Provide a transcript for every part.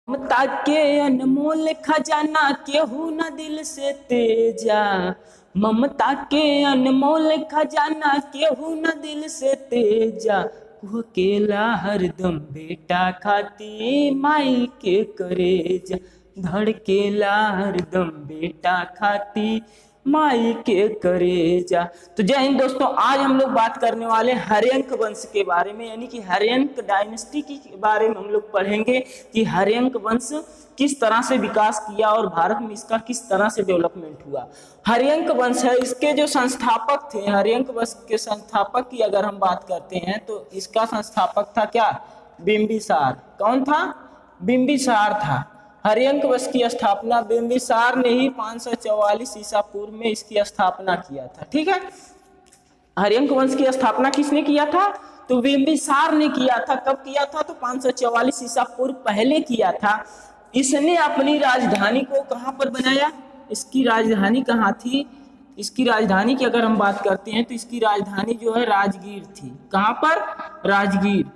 ममता के अनमोल खजाना केहू न दिल से तेजा। ममता के अनमोल खजाना केहू न दिल से तेजा। केला हरदम बेटा खाती माई के करेजा। धड़केला हरदम बेटा खाती माई के करेजा। तो जय हिंद दोस्तों, आज हम लोग बात करने वाले हर्यंक वंश के बारे में, यानी कि हर्यंक डायनेस्टी के बारे में हम लोग पढ़ेंगे कि हर्यंक वंश किस तरह से विकास किया और भारत में इसका किस तरह से डेवलपमेंट हुआ। हर्यंक वंश है, इसके जो संस्थापक थे, हर्यंक वंश के संस्थापक की अगर हम बात करते हैं तो इसका संस्थापक था क्या? बिंबिसार। कौन था? बिंबिसार था। हर्यंक वंश की स्थापना बिंबिसार ने ही 544 ईसा पूर्व में इसकी स्थापना किया था। ठीक है, हर्यंक वंश की स्थापना किसने किया था? तो बिंबिसार ने किया था। कब किया था? तो 544 ईसा पूर्व पहले किया था। इसने अपनी राजधानी को कहां पर बनाया? इसकी राजधानी कहां थी? इसकी राजधानी की अगर हम बात करते हैं तो इसकी राजधानी जो है राजगीर थी। कहां पर? राजगीर।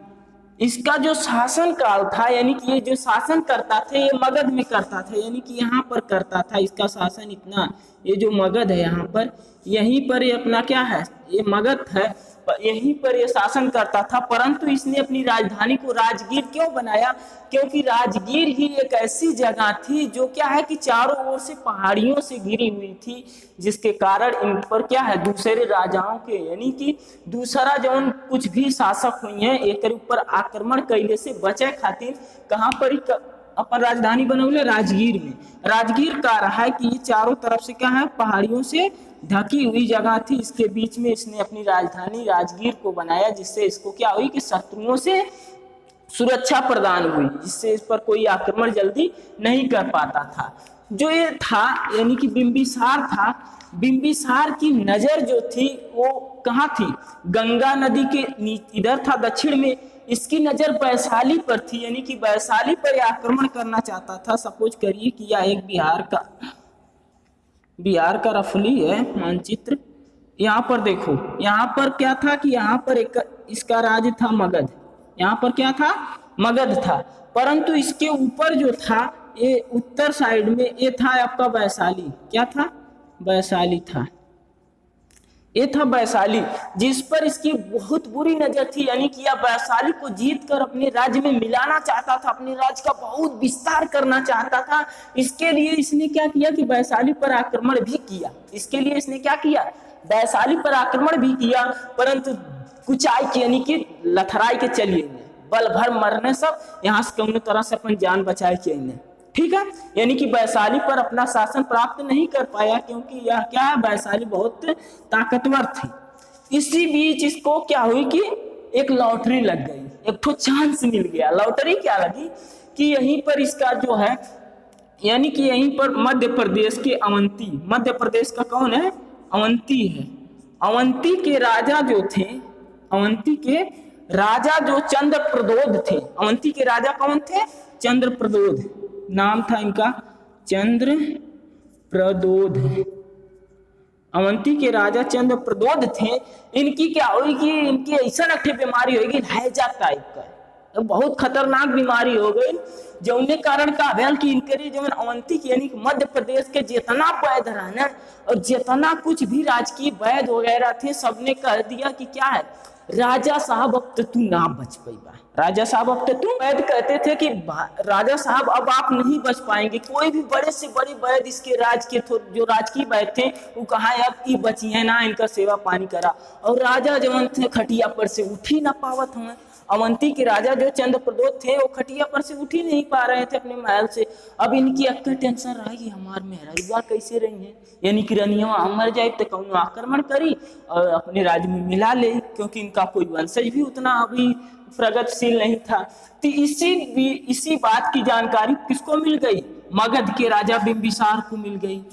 इसका जो शासन काल था, यानी कि ये जो शासन करता था ये मगध में करता था, यानी कि यहाँ पर करता था इसका शासन। इतना ये जो मगध है यहाँ पर, यहीं पर ये अपना क्या है, ये मगध है, यहीं पर ये शासन करता था। परंतु इसने अपनी राजधानी को राजगीर क्यों बनाया? क्योंकि राजगीर ही एक ऐसी जगह थी जो क्या है कि चारों ओर से पहाड़ियों से घिरी हुई थी, जिसके कारण इन पर क्या है, दूसरे राजाओं के, यानी कि दूसरा जो कुछ भी शासक हुई हैं एक ऊपर आक्रमण कैले से बचे खातिर कहां पर अपन राजधानी बनौले? राजगीर में। राजगीर का रहा है कि ये चारों तरफ से क्या है, पहाड़ियों से ढकी हुई जगह थी, इसके बीच में इसने अपनी राजधानी राजगीर को बनाया, जिससे इसको क्या हुई कि शत्रुओं से सुरक्षा प्रदान हुई, जिससे इस पर कोई आक्रमण जल्दी नहीं कर पाता था। जो ये था यानी कि बिंबिसार था, बिंबिसार की नजर जो थी वो कहाँ थी? गंगा नदी के इधर था दक्षिण में। इसकी नजर वैशाली पर थी, यानी कि वैशाली पर आक्रमण करना चाहता था। सपोज करिए कि यह एक बिहार का रफली है मानचित्र। यहाँ पर देखो, यहाँ पर क्या था कि यहाँ पर एक इसका राज्य था मगध। यहाँ पर क्या था? मगध था। परंतु इसके ऊपर जो था ये उत्तर साइड में ये था आपका वैशाली। क्या था? वैशाली था। ये था वैशाली, जिस पर इसकी बहुत बुरी नजर थी, यानी कि यह वैशाली को जीत कर अपने राज्य में मिलाना चाहता था, अपने राज्य का बहुत विस्तार करना चाहता था। इसके लिए इसने क्या किया कि वैशाली पर आक्रमण भी किया। इसके लिए इसने क्या किया? वैशाली पर आक्रमण भी किया, परंतु कुचाई की, यानी कि लथराई के चलिए बल भर मरने सब, यहाँ से कौन तरह से अपन जान बचाए के इन्हें। ठीक है, यानी कि वैशाली पर अपना शासन प्राप्त नहीं कर पाया, क्योंकि यह क्या है, वैशाली बहुत ताकतवर थी। इसी बीच इसको क्या हुई कि एक लॉटरी लग गई, एक ठो चांस मिल गया। लॉटरी क्या लगी कि यहीं पर इसका जो है, यानी कि यहीं पर मध्य प्रदेश के अवंती, मध्य प्रदेश का कौन है? अवंती है। अवंती के राजा जो थे, अवंती के राजा जो चंद्रप्रदोध थे। अवंती के राजा कौन थे? चंद्रप्रदोध नाम था इनका, चंद्रप्रदोध। अवंती के राजा चंद्रप्रदोध थे। इनकी क्या हुई कि इनकी ऐसा नठी बीमारी होगी, हैजा टाइप का, बहुत खतरनाक बीमारी हो गई, जौने कारण का भेल कि इनके जो अवंती की, यानी मध्य प्रदेश के जितना वैद्य रहना और जितना कुछ भी राजकीय वैद्य वगैरह थे, सबने कह दिया कि क्या है, राजा साहब अब तो तू ना बच पाएगा। राजा साहब अब तो तू, वैद्य कहते थे कि राजा साहब अब आप नहीं बच पाएंगे। कोई भी बड़े से बड़े वैद्य इसके राज के जो राजकीय वैद्य थे वो कहा अब ये बची है ना, इनका सेवा पानी करा। और राजा जवन थे खटिया पर से उठ ही ना पावत हमें। अवंती के राजा जो चंद्रप्रदोध थे वो खटिया पर से उठ ही नहीं पा रहे थे अपने महल से। अब इनकी अक्का टेंशन रहा कि हमार मेहरुआ कैसे रही है, यानी कि रनिया मर जाए तो कौन आक्रमण करी और अपने राज्य में मिला ले, क्योंकि इनका कोई वंशज भी उतना अभी प्रगतिशील नहीं था। तो इसी बात की जानकारी किसको मिल गई? मगध के राजा बिंबिसार को मिल गई।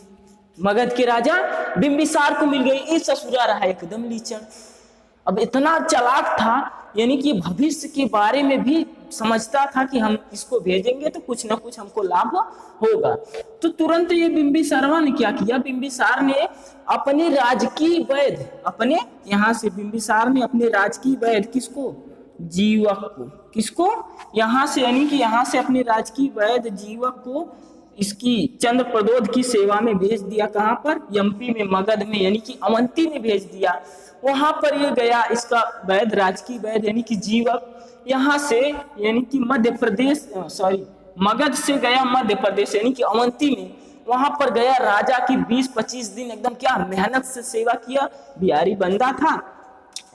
मगध के राजा बिंबिसार को मिल गई। ये ससुरा रहा एकदम लीचड़। अब इतना चालाक था, यानी कि भविष्य के बारे में भी समझता था कि हम इसको भेजेंगे तो कुछ ना कुछ हमको लाभ होगा। तो तुरंत ये बिंबिसारवा ने क्या किया, बिंबिसार ने अपने राजकीय वैद्य, अपने यहाँ से बिंबिसार ने अपने राजकीय वैद्य किसको, जीवक को, किसको, यहाँ से यानी कि यहाँ से अपने राजकीय वैद्य जीवक को इसकी चंद्रप्रदोत की सेवा में भेज दिया। कहाँ पर, एमपी में मगध में यानी कि अवंती में भेज दिया। वहां पर ये गया, इसका वैद्य राजकीय वैद्य यानी कि जीवक यहाँ से यानी कि मध्य प्रदेश मगध से गया मध्य प्रदेश यानी कि अवंती में। वहां पर गया, राजा की 20-25 दिन एकदम क्या मेहनत से सेवा किया। बिहारी बंदा था,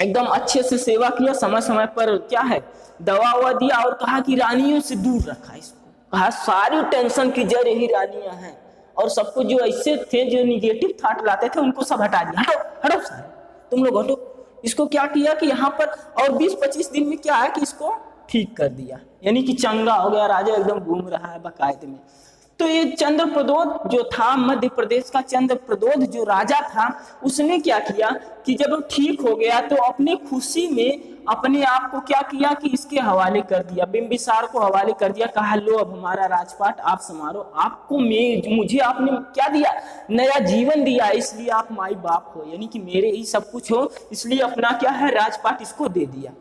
एकदम अच्छे से सेवा किया, समय समय पर क्या है दवा ववा दिया और कहा कि रानियों से दूर रखा इसको। कहा सारी टेंशन की जड़ यही रानियां हैं, और सबको जो ऐसे थे जो निगेटिव थॉट लाते थे उनको सब हटा दिया। हटो हटो सारे, तुम लोग हटो। इसको क्या किया कि यहाँ पर और 20-25 दिन में क्या है कि इसको ठीक कर दिया, यानी कि चंगा हो गया, राजा एकदम घूम रहा है बाकायदे में। तो ये चंद्रप्रदोत जो था, मध्य प्रदेश का चंद्रप्रदोत जो राजा था, उसने क्या किया कि जब वो ठीक हो गया तो अपनी खुशी में अपने आप को क्या किया कि इसके हवाले कर दिया, बिंबिसार को हवाले कर दिया। कहा लो अब हमारा राजपाट आप संभालो, आपको मुझे आपने क्या दिया, नया जीवन दिया, इसलिए आप माई बाप हो, यानी कि मेरे ही सब कुछ हो, इसलिए अपना क्या है राजपाट इसको दे दिया।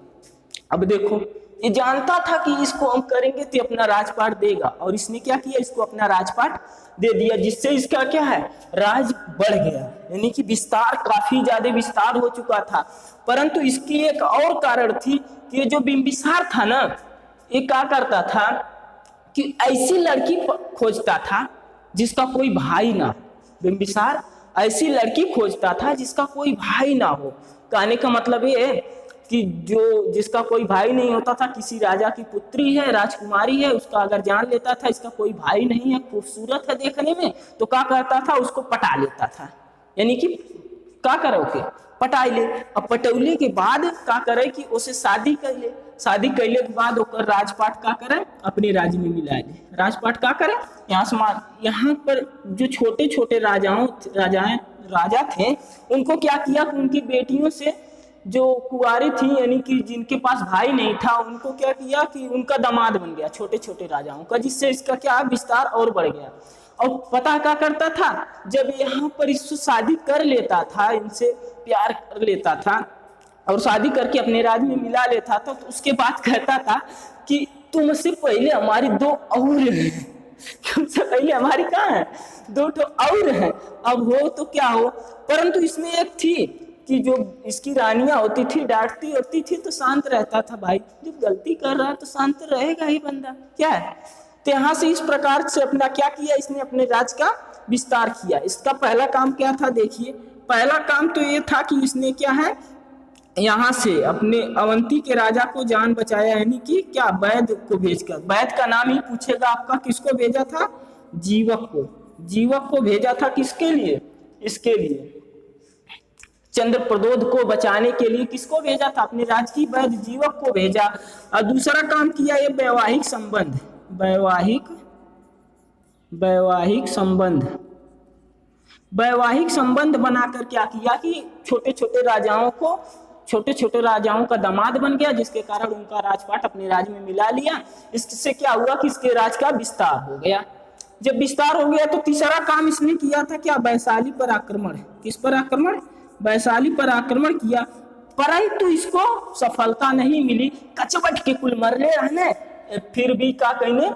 अब देखो, ये जानता था कि इसको हम करेंगे तो अपना राजपाट देगा, और इसने क्या किया, इसको अपना राजपाट दे दिया, जिससे इसका क्या है राज बढ़ गया, यानी कि विस्तार, काफी ज्यादा विस्तार हो चुका था। परंतु इसकी एक और कारण थी कि ये जो बिंबिसार था ना, ये क्या करता था कि ऐसी लड़की खोजता था जिसका कोई भाई ना। बिंबिसार ऐसी लड़की खोजता था जिसका कोई भाई ना हो। कहने का मतलब ये है कि जिसका कोई भाई नहीं होता था, किसी राजा की पुत्री है, राजकुमारी है, उसका अगर जान लेता था इसका कोई भाई नहीं है, खूबसूरत है देखने में, तो क्या करता था, उसको पटा लेता था। यानी कि क्या करोगे, पटाई ले। अब पटौले के बाद क्या करे कि उसे शादी कर ले, शादी कैले के बाद ओकर राजपाट क्या करे, अपने राज्य में मिला ले। राजपाट क्या करे, यहाँ पर जो छोटे छोटे राजा थे, उनको क्या किया, उनकी बेटियों से जो कुंवारी थी, यानी कि जिनके पास भाई नहीं था, उनको क्या किया कि उनका दामाद बन गया छोटे छोटे राजाओं का, जिससे इसका क्या विस्तार और बढ़ गया। और पता क्या करता था, जब यहाँ पर इससे शादी कर लेता था, इनसे प्यार कर लेता था और शादी करके अपने राज्य में मिला लेता था, तो उसके बाद कहता था कि तुमसे पहले हमारी 2 और हैं, तुमसे पहले हमारी कहाँ है, 2 और हैं, अब हो तो क्या हो। परंतु इसमें एक थी कि जो इसकी रानियां होती थी, डांटती होती थी तो शांत रहता था। भाई जब गलती कर रहा है तो शांत रहेगा ही बंदा, क्या है। तो यहाँ से इस प्रकार से अपना क्या किया, इसने अपने राज्य का विस्तार किया। इसका पहला काम क्या था, देखिए पहला काम तो ये था कि इसने क्या है, यहाँ से अपने अवंती के राजा को जान बचाया, यानी कि क्या वैद्य को भेजकर, वैद्य का नाम ही पूछेगा आपका, किसको भेजा था, जीवक को। जीवक को भेजा था किसके लिए, इसके लिए चंद्रप्रदोत को बचाने के लिए किसको भेजा था, अपने राजकीय वैद्य जीवक को भेजा। और दूसरा काम किया ये वैवाहिक संबंध, वैवाहिक संबंध बनाकर क्या किया कि छोटे छोटे राजाओं का दामाद बन गया, जिसके कारण उनका राजपाट अपने राज्य में मिला लिया। इससे क्या हुआ कि इसके राज का विस्तार हो गया। जब विस्तार हो गया तो तीसरा काम इसने किया था क्या, वैशाली पर आक्रमण। किस पर आक्रमण, वैशाली पर आक्रमण किया, परंतु इसको सफलता नहीं मिली। कचबट के कुल मरले रहने, फिर भी क्या कहने,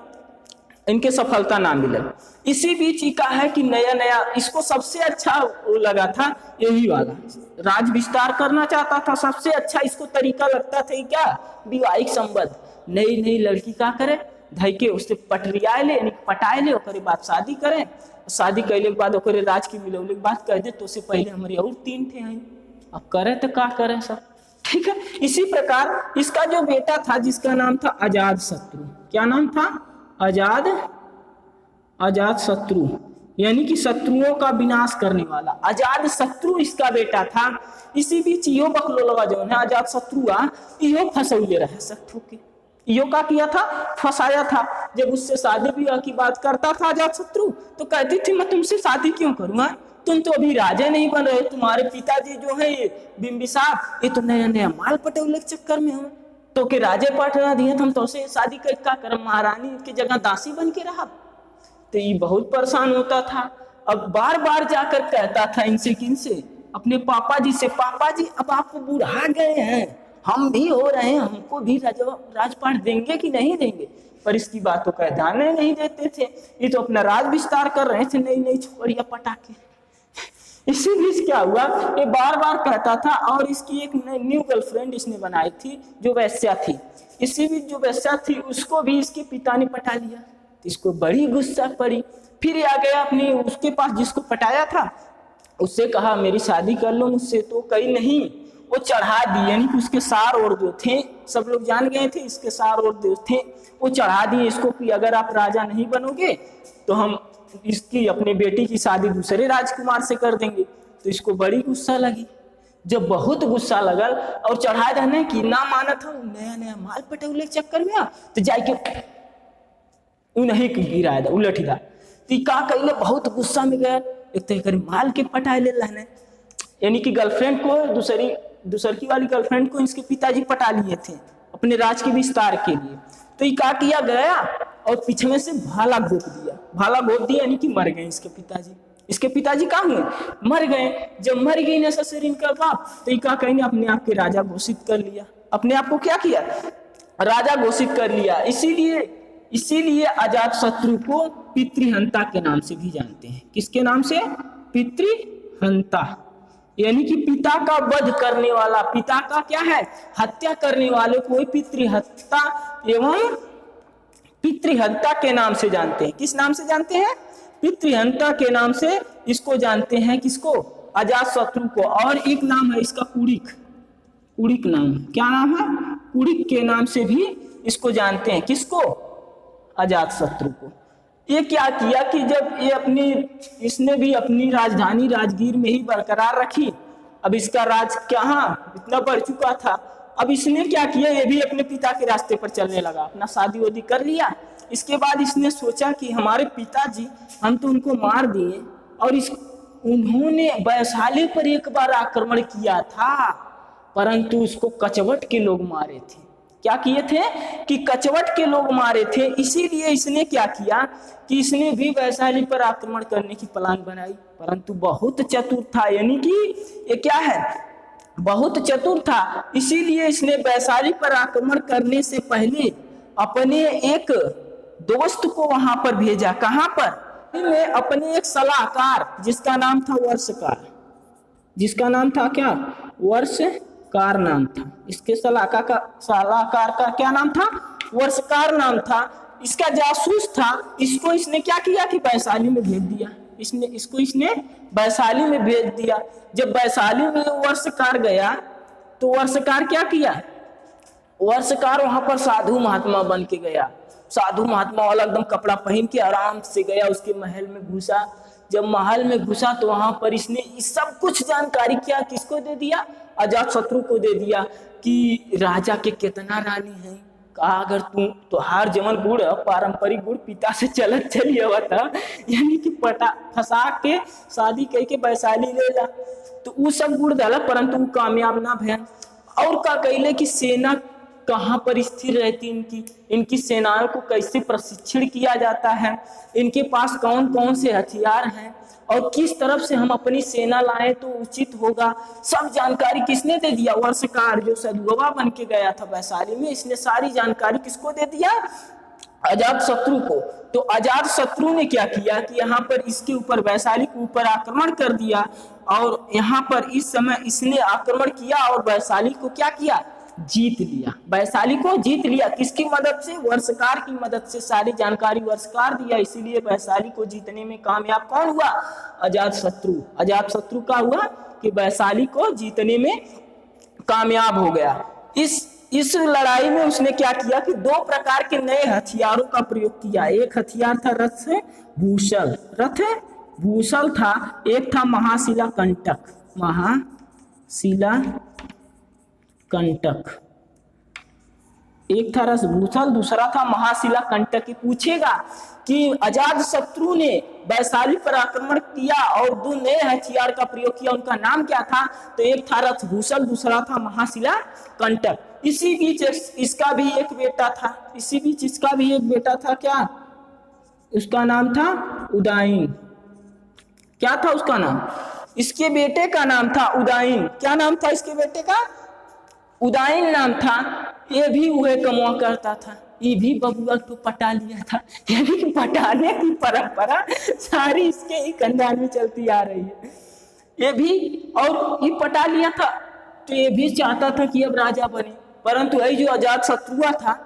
इनके सफलता ना मिले। इसी बीच का है कि नया इसको सबसे अच्छा लगा था यही वाला, राज विस्तार करना चाहता था, सबसे अच्छा इसको तरीका लगता था क्या, वैवाहिक संबंध। नई लड़की क्या करे, धई के उससे पटरियाए ले, पटाए ले, ओकरे बाद शादी करें, शादी कैले के बाद ओकरे राज की मिलौले के बाद कह दे तो उससे पहले हमारे और 3 थे हैं, अब करे तो क्या करें सब, ठीक है। इसी प्रकार इसका जो बेटा था जिसका नाम था अजात शत्रु, क्या नाम था, अजात शत्रु, यानी कि शत्रुओं का विनाश करने वाला अजात शत्रु इसका बेटा था। इसी बीच यो बकलोलवा जो है अजात शत्रु यो फंसौले रहे शत्रु के, यो का किया था, फंसाया था। जब उससे शादी ब्याह की बात करता था अजात शत्रु तो कहती थी मैं तुमसे शादी क्यों करूंगा, तुम तो अभी राजा नहीं बन रहे, तुम्हारे पिताजी जो है ये बिंबिसार, ये तो नया माल पटौले के चक्कर में हो, तो के राजे पटना दिए हम तो से शादी कर क्या कर, महारानी की जगह दासी बन के रहा। तो ये बहुत परेशान होता था। अब बार बार जाकर कहता था इनसे, किनसे, अपने पापा जी से, पापा जी अब आप बुढ़ा गए हैं, हम भी हो रहे हैं, हमको भी राजपाट देंगे कि नहीं देंगे, पर इसकी बातों का ध्यान नहीं देते थे। ये तो अपना राज विस्तार कर रहे थे नई नई छोकरियां पटा के। इसी बीच क्या हुआ, ये बार बार कहता था, और इसकी एक न्यू गर्लफ्रेंड इसने बनाई थी जो वैश्या थी। इसी बीच जो वैश्या थी उसको भी इसके पिता ने पटा लिया। इसको बड़ी गुस्सा पड़ी, फिर आ गया अपनी उसके पास जिसको पटाया था, उससे कहा मेरी शादी कर लो मुझसे, तो कहीं नहीं, वो चढ़ा दी। यानी कि उसके सार और जो थे सब लोग जान गए थे, इसके सार और जो थे वो चढ़ा दिए इसको कि अगर आप राजा नहीं बनोगे तो हम इसकी अपनी बेटी की शादी दूसरे राजकुमार से कर देंगे। तो इसको बड़ी गुस्सा लगी। जब बहुत गुस्सा लगल और चढ़ा देने की ना माना था, नया नया माल पटौले चक्कर में तो जाके उन्हें गिरा उलट दा। तो का कहले बहुत गुस्सा में गया, एक तो माल के पटा ले रहने, यानी कि गर्लफ्रेंड को दूसरी वाली गर्लफ्रेंड को इसके पिताजी पटा लिए थे अपने राज के विस्तार के लिए। तो ये क्या किया गया और पीछे में से भाला घोप दिया। भाला घोप दिया यानी कि मर गए इसके पिताजी। इसके पिताजी कहाँ हुए, मर गए। जब मर गई ना ससुर इनका बाप, तो ये क्या कहीं अपने आप के राजा घोषित कर लिया। अपने आप को क्या किया, राजा घोषित कर लिया। इसीलिए अजातशत्रु को पितृहंता के नाम से भी जानते हैं। किसके नाम से, पितृहंता, यानी कि पिता का वध करने वाला, पिता का क्या है, हत्या करने वाले को पितृहंता एवं पितृहंता के नाम से जानते हैं। किस नाम से जानते हैं, पितृहंता के नाम से इसको जानते हैं। किसको, अजातशत्रु को। और एक नाम है इसका कुड़िक, कुड़िक नाम, क्या नाम है, कुड़िक के नाम से भी इसको जानते हैं। किसको, अजातशत्रु को। ये क्या किया कि जब ये इसने भी अपनी राजधानी राजगीर में ही बरकरार रखी। अब इसका राज कहाँ इतना बढ़ चुका था, अब इसने क्या किया, ये भी अपने पिता के रास्ते पर चलने लगा, अपना शादी वादी कर लिया। इसके बाद इसने सोचा कि हमारे पिताजी, हम तो उनको मार दिए, और उन्होंने वैशाली पर एक बार आक्रमण किया था, परंतु उसको कचवट के लोग मारे थे। क्या किए थे कि कचवट के लोग मारे थे। इसीलिए इसने क्या किया कि इसने भी वैशाली पर आक्रमण करने की प्लान बनाई, परंतु बहुत चतुर था, यानी कि ये क्या है, बहुत चतुर था। इसीलिए इसने वैशाली पर आक्रमण करने से पहले अपने एक दोस्त को वहां पर भेजा। कहां पर, में अपने एक सलाहकार जिसका नाम था वर्षकार, जिसका नाम था क्या, वर्षकार नाम था। इसके सलाहकार का क्या नाम था, वर्षकार नाम था। इसका जासूस था। इसको इसने क्या किया कि वैशाली में भेज दिया। इसने वैशाली में भेज दिया। जब वैशाली में वर्षकार गया तो वर्षकार क्या किया, वर्षकार वहां पर साधु महात्मा बन के गया। साधु महात्मा वाला एकदम कपड़ा पहन के आराम से गया, उसके महल में घुसा। जब महल में घुसा तो वहां पर इसने सब कुछ जानकारी क्या किसको दे दिया, अजातशत्रु को दे दिया कि राजा के कितना रानी है। कहा अगर तू तो हार जमन गुड़ पारंपरिक गुड़ पिता से चलत चली हुआ था, यानी कि पटा फंसा के शादी करके वैशाली ले जा, तो वो सब गुड़ डाला, परंतु वो कामयाब ना भैया। और का कहले कि सेना कहाँ पर स्थिर रहती, इनकी सेनाओं को कैसे प्रशिक्षण किया जाता है, इनके पास कौन कौन से हथियार हैं और किस तरफ से हम अपनी सेना लाएं तो उचित होगा, सब जानकारी किसने दे दिया, वर्षकार जो सदगवा बन के गया था वैशाली में। इसने सारी जानकारी किसको दे दिया, अजातशत्रु को। तो अजातशत्रु ने क्या किया कि यहाँ पर इसके ऊपर वैशाली के ऊपर आक्रमण कर दिया, और यहाँ पर इस समय इसने आक्रमण किया और वैशाली को क्या किया, जीत लिया। वैशाली को जीत लिया किसकी मदद से, वर्षकार की मदद से। सारी जानकारी वर्षकार दिया, इसीलिए वैशाली को जीतने में कामयाब कौन हुआ, अजातशत्रु। अजातशत्रु का हुआ कि वैशाली को जीतने में कामयाब हो गया। इस लड़ाई में उसने क्या किया कि दो प्रकार के नए हथियारों का प्रयोग किया। एक हथियार था रथ भूषल, रथ भूषल था। एक था महाशिला कंटक, महाशिला कंटक। एक था रसभूषल, दूसरा था महाशिला कंटक। पूछेगा कि अजातशत्रु ने वैशाली पर आक्रमण किया और दो नए हथियार का प्रयोग किया, उनका नाम क्या था, तो एक था रथभूषल, दूसरा था महाशिला कंटक। इसी बीच इसका भी एक बेटा था, इसी बीच इसका भी एक बेटा था। क्या उसका नाम था, उदाइन। क्या था उसका नाम, इसके बेटे का नाम था उदाइन। क्या नाम था इसके बेटे का, उदाइन नाम था, ये भी वह कमवा करता था, ये भी बबुआ को पटा लिया था। ये भी पटाने की परंपरा सारी इसके ही खानदान में चलती आ रही है। ये भी और ये पटा लिया था, तो ये भी चाहता था कि अब राजा बने, परंतु ये जो अजात शत्रु था,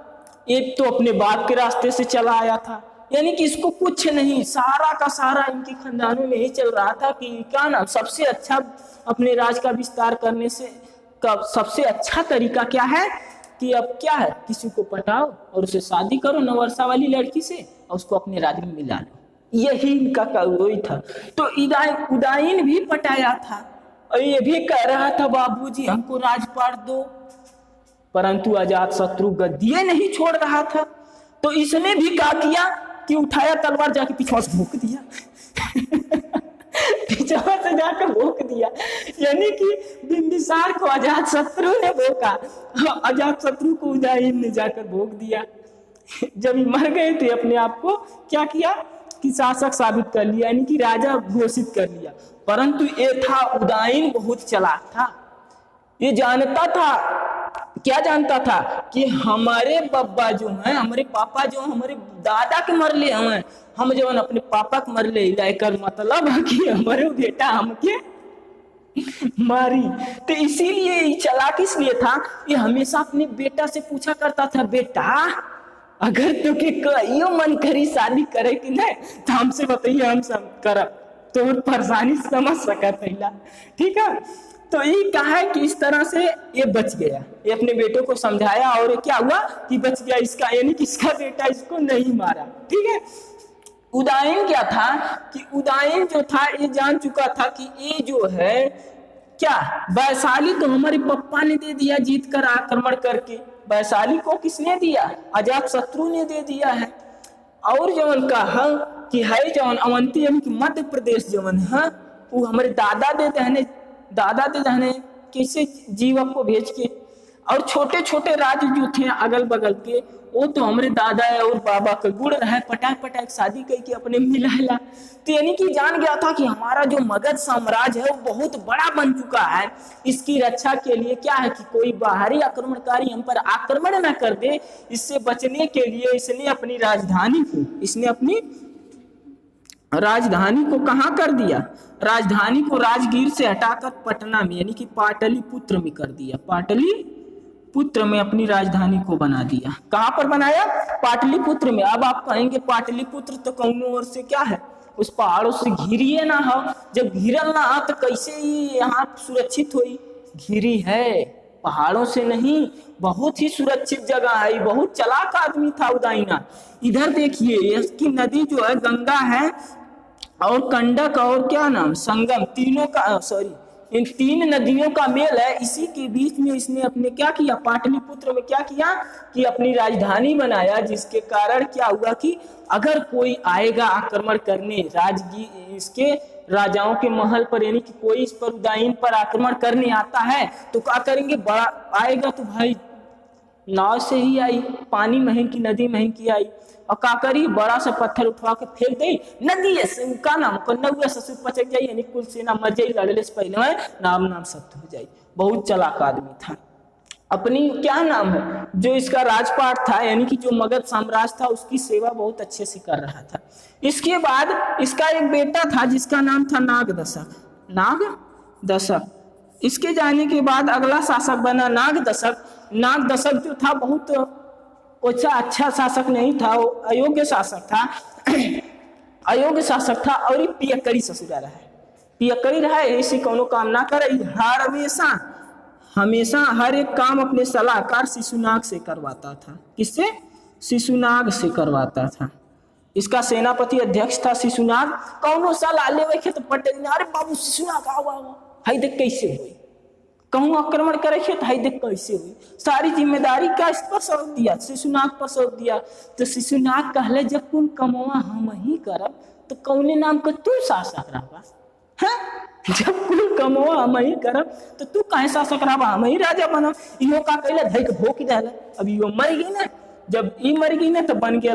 एक तो अपने बाप के रास्ते से चला आया था, यानी कि इसको कुछ नहीं, सारा का सारा इनके खानदानों में ही चल रहा था कि क्या नाम सबसे अच्छा अपने राज का विस्तार करने से का सबसे अच्छा तरीका क्या है कि अब क्या है, किसी को पटाओ और उसे शादी करो नवर्षा वाली लड़की से और उसको अपने राज्य में मिला लो, यही इनका वही था। तो उदाइन भी पटाया था और ये भी कह रहा था बाबूजी हमको राजपाट दो, परंतु अजात शत्रु गद्दिए नहीं छोड़ रहा था। तो इसने भी क्या किया कि उठाया तलवार, जाके पिछवा से भोंक दिया पिछवा से जाकर भोंक दिया, यानी कि बिंबिसार को अजात शत्रु ने भोंका, अजात शत्रु को उदाइन ने जाकर भोंक दिया। जब मर गए थे अपने आप को क्या किया कि शासक साबित कर लिया, यानी कि राजा घोषित कर लिया। परंतु ये था उदाइन बहुत चालाक था, ये जानता था, क्या जानता था कि हमारे बब्बा जो हैं, हमारे पापा जो हमारे दादा के मरले हमें, हम जो अपने पापा के मरले लेकर मतलब है कि हमारे बेटा हमके मारी। तो इसीलिए चालाक इसलिए था कि हमेशा अपने बेटा से पूछा करता था, बेटा अगर तुके कहियो मन करी शादी करे कि नहीं तो हमसे बताइए, हम सब करब, तो परेशानी समझ सका था। ठीक है, तो ये कहा है कि इस तरह से ये बच गया, ये अपने बेटों को समझाया और ये क्या हुआ कि बच गया इसका, यानी कि इसका बेटा इसको नहीं मारा। ठीक है, उदाइन क्या था कि उदाइन जो था ये जान चुका था कि ये जो है क्या वैशाली तो हमारे पप्पा ने दे दिया जीत कर आक्रमण करके, वैशाली को किसने दिया, अजात शत्रु ने दे दिया है। और जवन कहा कि है जवन अवंती यानी कि मध्य प्रदेश जवन है वो हमारे दादा दे दहने कैसे जीवक को भेज के, और छोटे छोटे राज्य जो थे अगल बगल के वो तो हमारे दादा और बाबा का गुड़ रहे, पटाक पटाक शादी करके अपने मिलाला। तो यानी कि जान गया था कि हमारा जो मगध साम्राज्य है वो बहुत बड़ा बन चुका है, इसकी रक्षा के लिए क्या है कि कोई बाहरी आक्रमणकारी हम पर आक्रमण न कर दे, इससे बचने के लिए इसने अपनी राजधानी को कहाँ कर दिया, राजधानी को राजगीर से हटाकर पटना में यानी कि पाटलिपुत्र में कर दिया, पाटलिपुत्र में अपनी राजधानी को बना दिया। कहाँ पर बनाया, पाटलिपुत्र में। अब आप कहेंगे पाटलिपुत्र तो कौनों ओर से क्या है, उस पहाड़ों से घिरिए ना हो, जब घिरल ना हो तो कैसे ही यहाँ सुरक्षित हुई, घिरी है पहाड़ों से नहीं, बहुत ही सुरक्षित जगह है, बहुत चालाक आदमी था उदाइना। इधर देखिए इसकी नदी जो है गंगा है और कंडक और क्या नाम संगम, तीनों का इन तीन नदियों का मेल है, इसी के बीच में इसने अपने क्या किया, पाटलिपुत्र में क्या किया कि अपनी राजधानी बनाया, जिसके कारण क्या हुआ कि अगर कोई आएगा आक्रमण करने राजगीर इसके राजाओं के महल पर, यानी कि कोई इस पर उदाइन पर आक्रमण करने आता है तो क्या करेंगे, बड़ा आएगा तो भाई नाव से ही आई, पानी महंगी की नदी महंगी आई, और का करी बड़ा सा पत्थर उठवा के फेंक दे नदी से, का नाम नौआ ससुर पचक जाई, यानी कुल सेना मर जाई, लड़ने से पहले में नाम सत्य हो जाई। बहुत चालाक आदमी था। अपनी क्या नाम है जो इसका राजपाट था, यानी कि जो मगध साम्राज्य था उसकी सेवा बहुत अच्छे से कर रहा था। इसके बाद इसका एक बेटा था जिसका नाम था नागदशक। इसके जाने के बाद अगला शासक बना नागदशक। नागदशक जो था बहुत अच्छा शासक नहीं था, वो अयोग्य शासक था अयोग्य शासक था और ये पियक्कड़ी ससुरा रहा है, पियक्कड़ी रहा है, ऐसी कोनो काम ना करे, हमेशा हर एक काम अपने सलाहकार शिशुनाग से करवाता था। किससे, शिशुनाग से करवाता था। इसका सेनापति अध्यक्ष था शिशुनाग। कौनो सलाह लेवे के तो पटेल ने, अरे बाबू शिशुनाग आओ हाई देख कैसे हुई, कहूँ आक्रमण करे तो हाई देख कैसे हुई, सारी जिम्मेदारी का इस पर सौंप दिया, शिशुनाग पर सौंप दिया। तो शिशुनाग कहले जब कुल कमवा हम ही करब तो कौने नाम का तू शासक रहा है, जब कुल कमवा हम ही करब तो तू कहे शासक रहा, हम ही राजा बनब। इहो का कहले धई के भोक देला, अब इहो मर गई ना, जब ई मर गई ना तो बन गया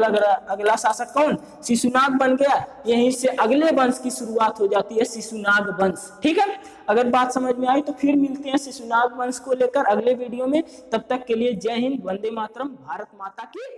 अगला शासक कौन, शिशुनाग बन गया। यहीं से अगले वंश की शुरुआत हो जाती है, शिशुनाग वंश। ठीक है, अगर बात समझ में आई तो फिर मिलते हैं शिशुनाग वंश को लेकर अगले वीडियो में। तब तक के लिए जय हिंद, वंदे मातरम, भारत माता की